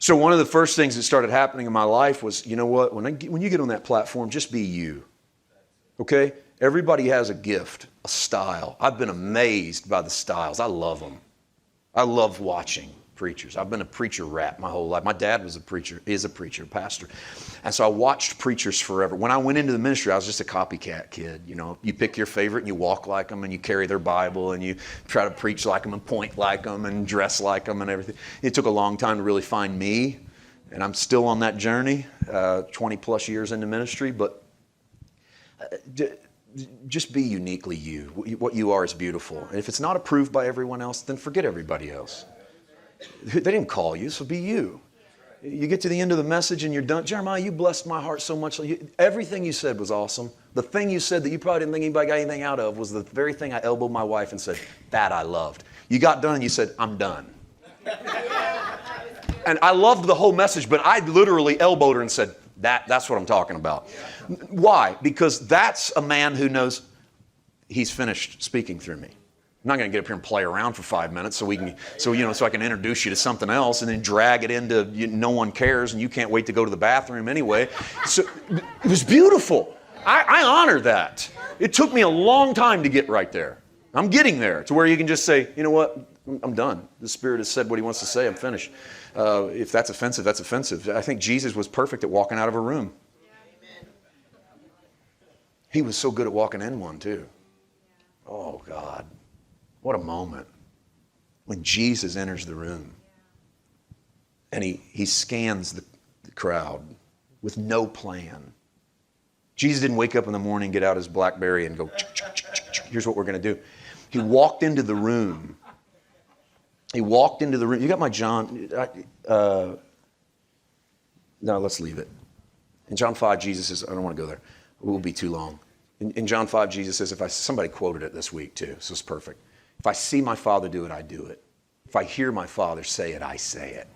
So one of the first things that started happening in my life was, you know what, when you get on that platform, just be you. Okay? Everybody has a gift, a style. I've been amazed by the styles. I love them. I love watching preachers. I've been a preacher rat my whole life. My dad was a preacher, is a preacher, pastor. And so I watched preachers forever. When I went into the ministry, I was just a copycat kid. You know, you pick your favorite and you walk like them and you carry their Bible and you try to preach like them and point like them and dress like them and everything. It took a long time to really find me, and I'm still on that journey, 20 plus years into ministry, but just be uniquely you. What you are is beautiful. And if it's not approved by everyone else, then forget everybody else. They didn't call you, so be you. You get to the end of the message and you're done. Jeremiah, you blessed my heart so much. Everything you said was awesome. The thing you said that you probably didn't think anybody got anything out of was the very thing I elbowed my wife and said, that I loved. You got done and you said, I'm done. And I loved the whole message, but I literally elbowed her and said, that's what I'm talking about. Why? Because that's a man who knows he's finished speaking through me. I'm not going to get up here and play around for 5 minutes so I can introduce you to something else and then drag it into no one cares and you can't wait to go to the bathroom anyway. So it was beautiful. I honor that. It took me a long time to get right there. I'm getting there to where you can just say, you know what? I'm done. The Spirit has said what He wants to say. I'm finished. If that's offensive, that's offensive. I think Jesus was perfect at walking out of a room. He was so good at walking in one too. Oh God. What a moment when Jesus enters the room and he scans the crowd with no plan. Jesus didn't wake up in the morning, get out his BlackBerry and go, here's what we're going to do. He walked into the room. You got my John? No, let's leave it. In John 5, Jesus says, I don't want to go there. It will be too long. In John 5, Jesus says, somebody quoted it this week too, so it's perfect. If I see my Father do it, I do it. If I hear my Father say it, I say it.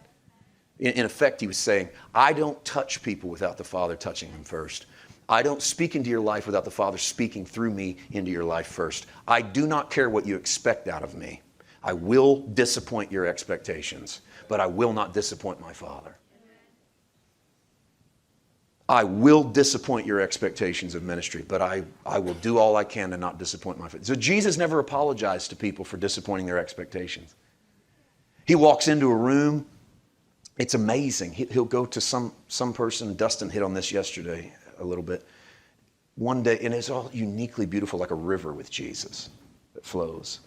In effect, he was saying, I don't touch people without the Father touching them first. I don't speak into your life without the Father speaking through me into your life first. I do not care what you expect out of me. I will disappoint your expectations, but I will not disappoint my Father. I will disappoint your expectations of ministry, but I will do all I can to not disappoint my Father. So Jesus never apologized to people for disappointing their expectations. He walks into a room. It's amazing. He'll go to some person. Dustin hit on this yesterday a little bit. One day, and it's all uniquely beautiful, like a river with Jesus that flows.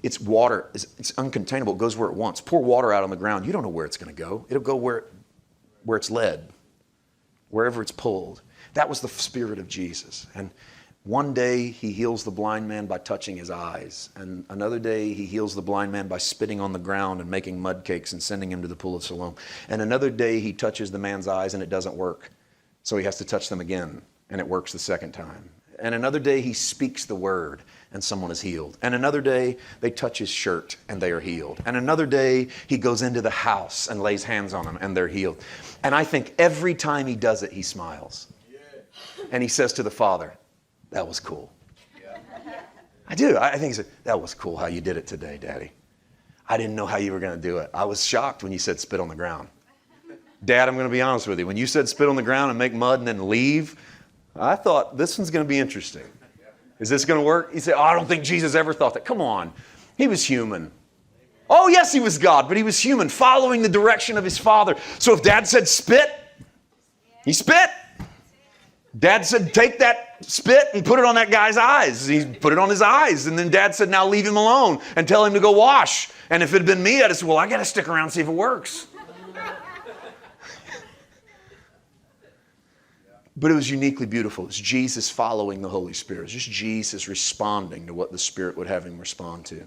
It's water. It's uncontainable. It goes where it wants. Pour water out on the ground. You don't know where it's going to go. It'll go where it's led, wherever it's pulled. That was the Spirit of Jesus. And one day he heals the blind man by touching his eyes. And another day he heals the blind man by spitting on the ground and making mud cakes and sending him to the pool of Siloam. And another day he touches the man's eyes and it doesn't work. So he has to touch them again and it works the second time. And another day he speaks the word and someone is healed. And another day they touch his shirt and they are healed. And another day he goes into the house and lays hands on them and they're healed. And I think every time he does it, he smiles. And he says to the Father, that was cool. I do. I think he said, that was cool how you did it today, Daddy. I didn't know how you were going to do it. I was shocked when you said spit on the ground. Dad, I'm going to be honest with you. When you said spit on the ground and make mud and then leave, I thought this one's going to be interesting. Is this going to work? He said, I don't think Jesus ever thought that. Come on. He was human. Oh, yes, he was God, but he was human, following the direction of his Father. So if Dad said spit, he spit. Dad said, take that spit and put it on that guy's eyes. He put it on his eyes. And then Dad said, now leave him alone and tell him to go wash. And if it had been me, I'd have said, well, I got to stick around and see if it works. But it was uniquely beautiful. It's Jesus following the Holy Spirit. It's just Jesus responding to what the Spirit would have him respond to.